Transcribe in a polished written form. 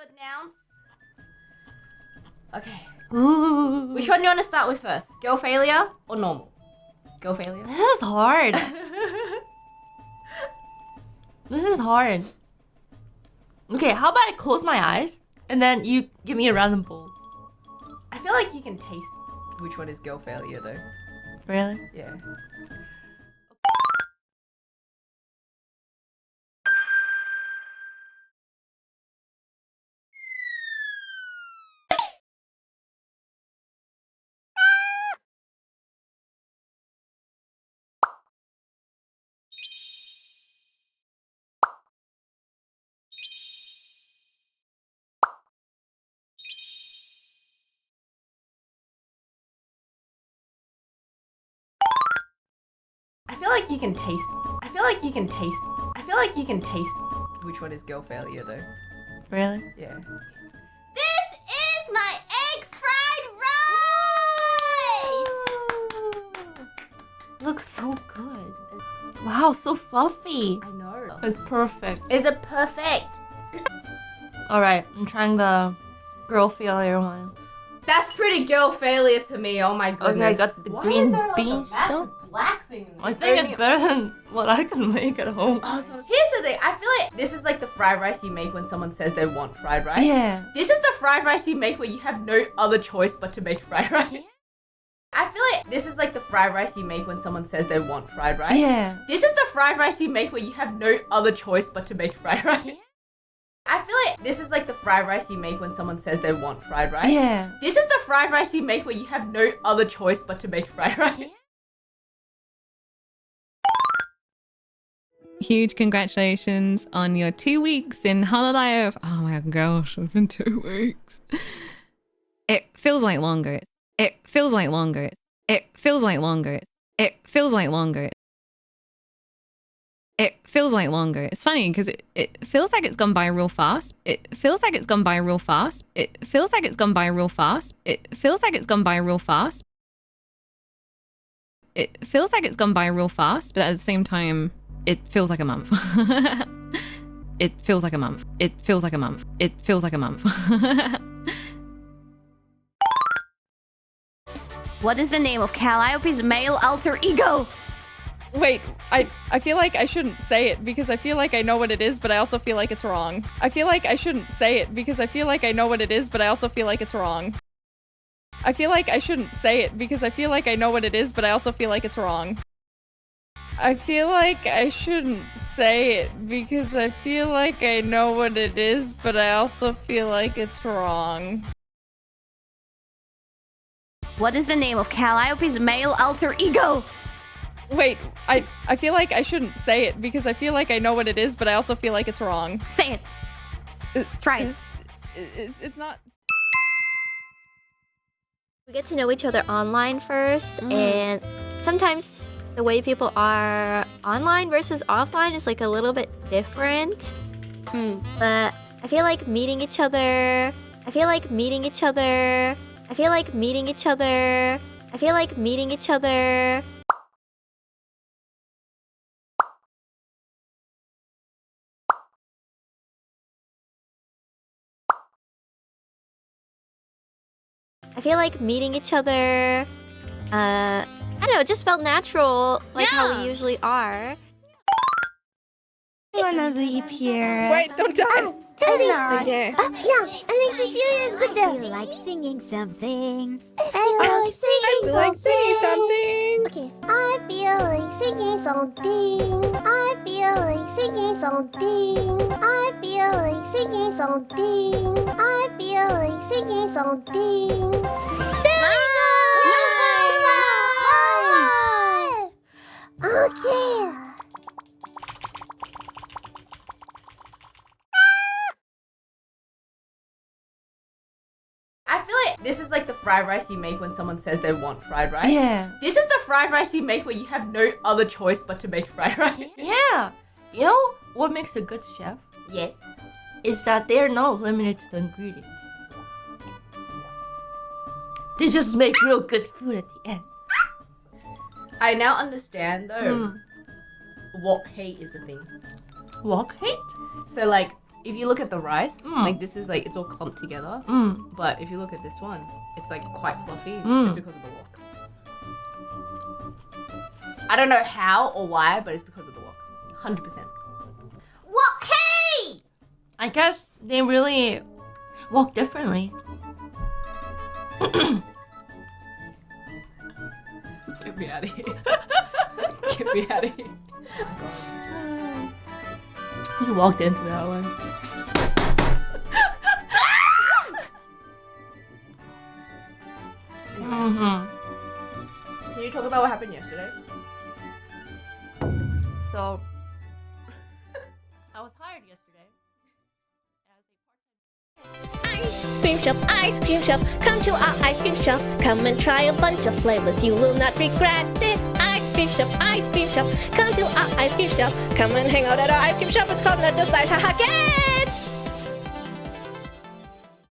word nouns. Okay. Ooh. Which one do you want to start with first? Girl failure or normal? Girl failure? This is hard. This is hard. Okay, how about I close my eyes and then you give me a random bowl? I feel like you can taste which one is girl failure though. Really? Yeah. I feel like you can taste. I feel like you can taste. I feel like you can taste which one is girl failure though. Really? Yeah. This is my egg fried rice! Looks so good. Wow, so fluffy. I know. It's perfect. Is it perfect? Alright, I'm trying the girl failure one. That's pretty girl failure to me. Oh my goodness. Okay, I got the Why green is there, like, beans a massive though? black thing. I think it's better than what I can make at home. Here's the thing. I feel like this is like the fried rice you make when someone says they want fried rice. Yeah. This is the fried rice you make where you have no other choice but to make fried rice. Yeah. I feel like this is like the fried rice you make when someone says they want fried rice. Yeah. This is the fried rice you make where you have no other choice but to make fried rice. Yeah. I feel like this is like the fried rice you make when someone says they want fried rice. Yeah. This is the fried rice you make where you have no other choice but to make fried rice. Yeah. Huge congratulations on your 2 weeks in hololive. Oh my gosh, it's been 2 weeks. It feels like longer. It feels like longer. It feels like longer. It feels like longer. It feels like longer. It's funny because it feels like it's gone by real fast. It feels like it's gone by real fast. It feels like it's gone by real fast. It feels like it's gone by real fast. It feels like it's gone by real fast, but at the same time, it feels like a month. It feels like a month. It feels like a month. It feels like a month. What is the name of Calliope's male alter ego? Wait, I feel like I shouldn't say it because I feel like I know what it is, but I also feel like it's wrong. I feel like I shouldn't say it because I feel like I know what it is, but I also feel like it's wrong. I feel like I shouldn't say it because I feel like I know what it is, but I also feel like it's wrong. I feel like I shouldn't say it because I feel like I know what it is, but I also feel like it's wrong. What is the name of Calliope's male alter ego? Wait, I feel like I shouldn't say it because I feel like I know what it is, but I also feel like it's wrong. Say it. Try it. It's not... We get to know each other online first, and sometimes the way people are online versus offline is like a little bit different. But I feel like meeting each other. I feel like meeting each other. I feel like meeting each other. I feel like meeting each other. I feel like meeting each other. I don't know, it just felt natural, like how we usually are. Another here. Wait, don't die! Hello. Okay. Yeah, I think Cecilia is good there. I feel like singing something. I feel like singing something. something! Okay. I feel like singing something. I feel like singing something. I feel like singing something. I feel like singing something. There we go! Okay. I feel like this is like the fried rice you make when someone says they want fried rice. Yeah. This is the fried rice you make where you have no other choice but to make fried rice. Yeah. You know what makes a good chef? Yes. Is that they're not limited to the ingredients. They just make real good food at the end. I now understand though what hate is the thing. Walk hate? So like if you look at the rice, like this is like it's all clumped together. But if you look at this one, it's like quite fluffy. It's because of the wok. I don't know how or why, but it's because of the wok. 100%. What? Hey! I guess they really walk differently. Get me out of here. Get me out of here. You walked into that one. Can you talk about what happened yesterday? So, I was hired yesterday. Ice cream shop, come to our ice cream shop. Come and try a bunch of flavors, you will not regret it. Ice cream shop, come to our ice cream shop. Come and hang out at our ice cream shop. It's called Not Just Ice, haha, get it!